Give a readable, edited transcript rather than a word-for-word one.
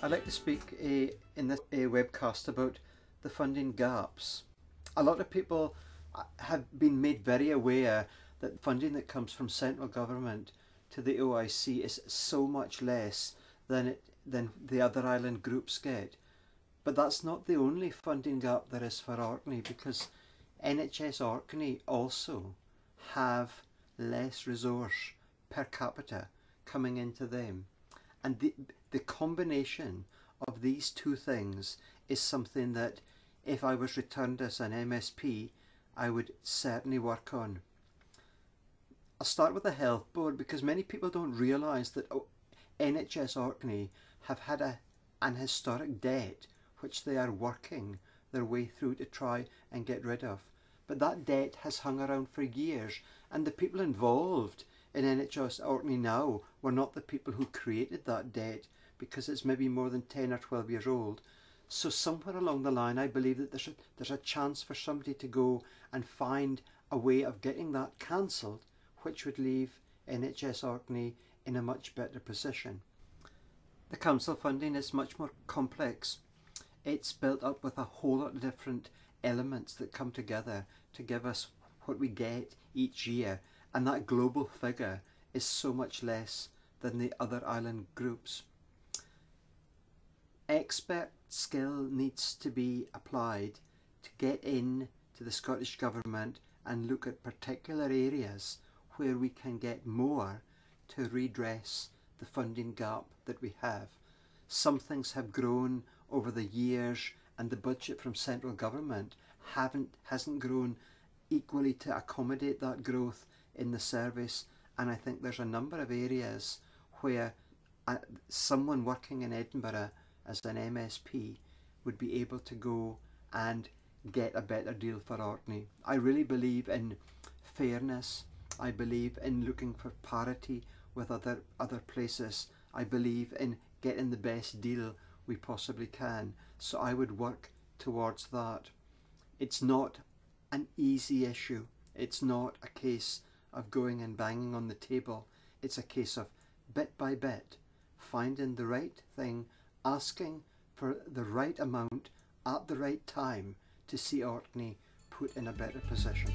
I'd like to speak in this webcast about the funding gaps. A lot of people have been made very aware that funding that comes from central government to the OIC is so much less than the other island groups get. But that's not the only funding gap there is for Orkney, because NHS Orkney also have less resource per capita coming into them. And the combination of these two things is something that if I was returned as an MSP, I would certainly work on. I'll start with the health board, because many people don't realise that NHS Orkney have had an historic debt which they are working their way through to try and get rid of. But that debt has hung around for years, and the people involved in NHS Orkney now were not the people who created that debt, because it's maybe more than 10 or 12 years old. So somewhere along the line I believe that there's a chance for somebody to go and find a way of getting that cancelled, which would leave NHS Orkney in a much better position. The council funding is much more complex. It's built up with a whole lot of different elements that come together to give us what we get each year, and that global figure is so much less than the other island groups. Expert skill needs to be applied to get in to the Scottish Government and look at particular areas where we can get more to redress the funding gap that we have. Some things have grown over the years, and the budget from central government hasn't grown equally to accommodate that growth in the service, and I think there's a number of areas where someone working in Edinburgh as an MSP would be able to go and get a better deal for Orkney. I really believe in fairness. I believe in looking for parity with other places. I believe in getting the best deal we possibly can. So I would work towards that. It's not an easy issue. It's not a case of going and banging on the table. It's a case of bit by bit finding the right thing, asking for the right amount at the right time to see Orkney put in a better position.